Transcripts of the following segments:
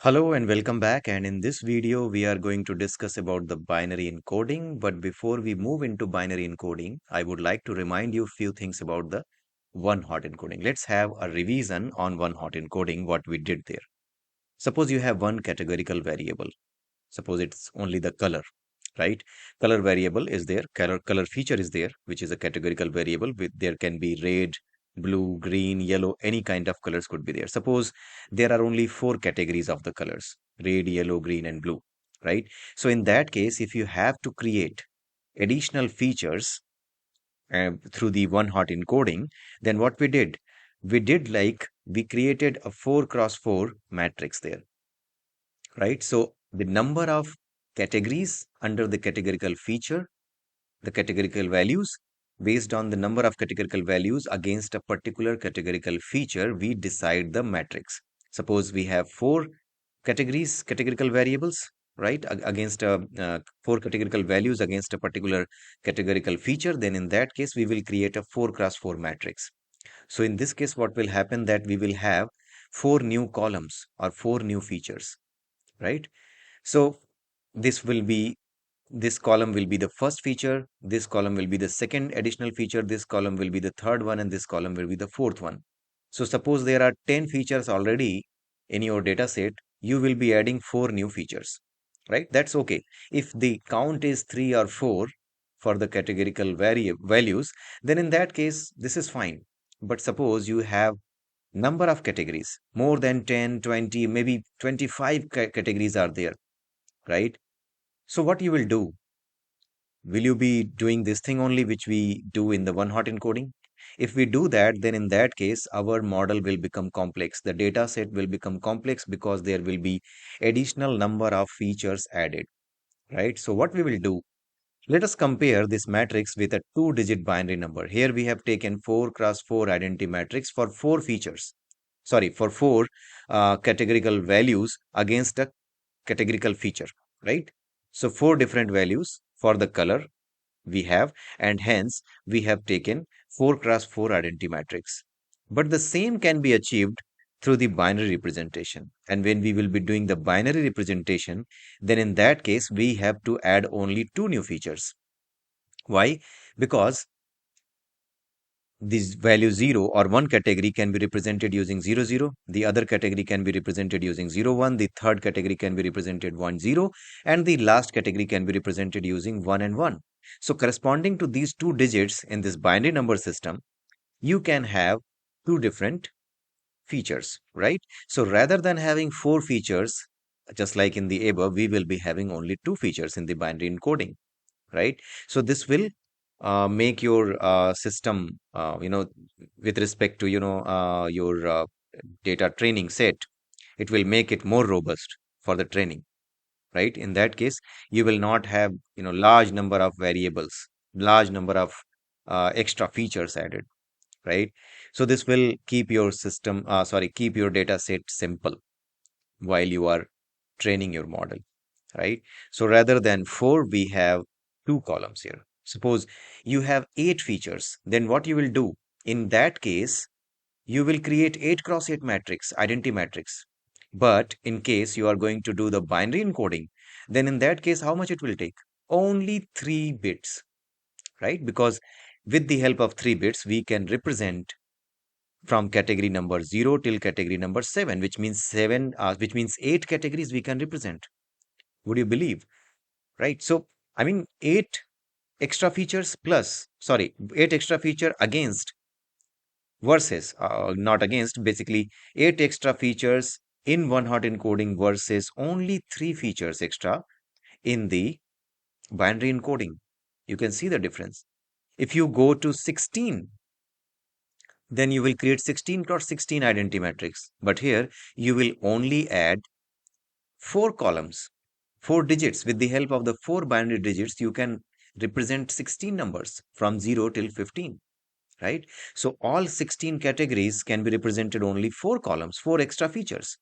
Hello and welcome back, and in this video we are going to discuss about the binary encoding. But before we move into binary encoding, I would like to remind you a few things about the one-hot encoding. Let's have a revision on one-hot encoding, what we did there. Suppose you have one categorical variable. Suppose it's only the color, right? Color variable is there, color feature is there, which is a categorical variable. There can be red, blue, green, yellow, any kind of colors could be there. Suppose there are only four categories of the colors: red, yellow, green, and blue, right? So in that case, if you have to create additional features through the one-hot encoding, then what we did like we created a 4x4 matrix there, right? So the number of categories under the categorical feature, the categorical values, based on the number of categorical values against a particular categorical feature, we decide the matrix. Suppose we have four categories, categorical variables, right? Against four categorical values against a particular categorical feature, then in that case, we will create a 4x4 matrix. So in this case, what will happen that we will have four new columns or four new features, right? So this will be this column will be the first feature, this column will be the second additional feature, this column will be the third one, and this column will be the fourth one. So suppose there are 10 features already in your data set, you will be adding four new features, right? That's okay. If the count is 3 or 4 for the categorical values, then in that case, this is fine. But suppose you have number of categories, more than 10, 20, maybe 25 categories are there, right? So what you will do, will you be doing this thing only which we do in the one-hot encoding? If we do that, then in that case, our model will become complex. The data set will become complex because there will be additional number of features added, right? So what we will do, let us compare this matrix with a two-digit binary number. Here we have taken 4x4 identity matrix for four features. Sorry, for four categorical values against a categorical feature, right? So four different values for the color we have, and hence we have taken 4x4 identity matrix. But the same can be achieved through the binary representation. And when we will be doing the binary representation, then in that case, we have to add only two new features. Why? Because this value 0 or one category can be represented using 0 0, the other category can be represented using 0 1, the third category can be represented 1 0, and the last category can be represented using 1 and 1. So corresponding to these two digits in this binary number system, you can have two different features, right? So rather than having four features, just like in the above, we will be having only two features in the binary encoding, right? So this will make your system, with respect to, your data training set, it will make it more robust for the training, right? In that case, you will not have, large number of variables, large number of extra features added, right? So this will keep your system, keep your data set simple while you are training your model, right? So rather than four, we have two columns here. Suppose you have eight features, then what you will do? In that case, you will create 8x8 matrix, identity matrix. But in case you are going to do the binary encoding, then in that case, how much it will take? Only 3 bits, right? Because with the help of 3 bits, we can represent from category number 0 till category number 7, which means which means 8 categories we can represent. Would you believe? Right? So, I mean, eight extra feature against versus, not against, basically, eight extra features in one-hot encoding versus only three features extra in the binary encoding. You can see the difference. If you go to 16, then you will create 16x16 identity matrix. But here you will only add four columns, four digits. With the help of the four binary digits, you can represent 16 numbers from 0 till 15, right? So all 16 categories can be represented only four columns, four extra features.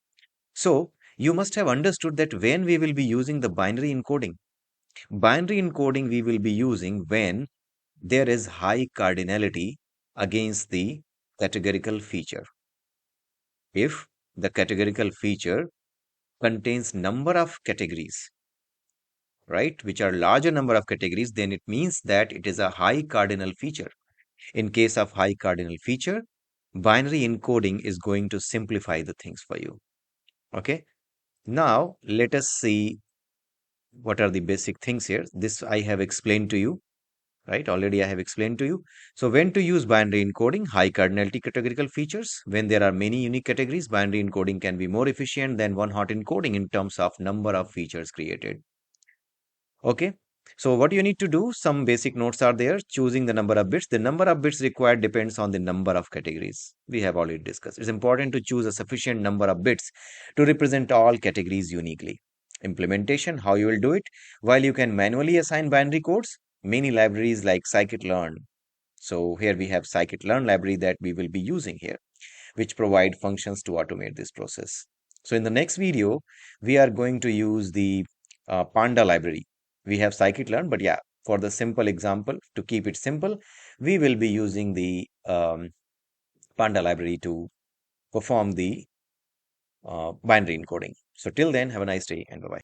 So you must have understood that when we will be using the binary encoding we will be using when there is high cardinality against the categorical feature. If the categorical feature contains number of categories, right, which are larger number of categories, then it means that it is a high cardinal feature. In case of high cardinal feature, binary encoding is going to simplify the things for you. Okay. Now let us see what are the basic things here. This I have explained to you, right? Already I have explained to you. So when to use binary encoding, high cardinality categorical features. When there are many unique categories, binary encoding can be more efficient than one hot encoding in terms of number of features created. Okay. So what you need to do, some basic notes are there. Choosing the number of bits. The number of bits required depends on the number of categories. We have already discussed. It's important to choose a sufficient number of bits to represent all categories uniquely. Implementation, how you will do it? While you can manually assign binary codes, many libraries like scikit-learn. So here we have scikit-learn library that we will be using here, which provide functions to automate this process. So in the next video, we are going to use the Panda library. We have scikit-learn, but yeah, for the simple example, to keep it simple, we will be using the Panda library to perform the binary encoding. So till then, have a nice day and bye-bye.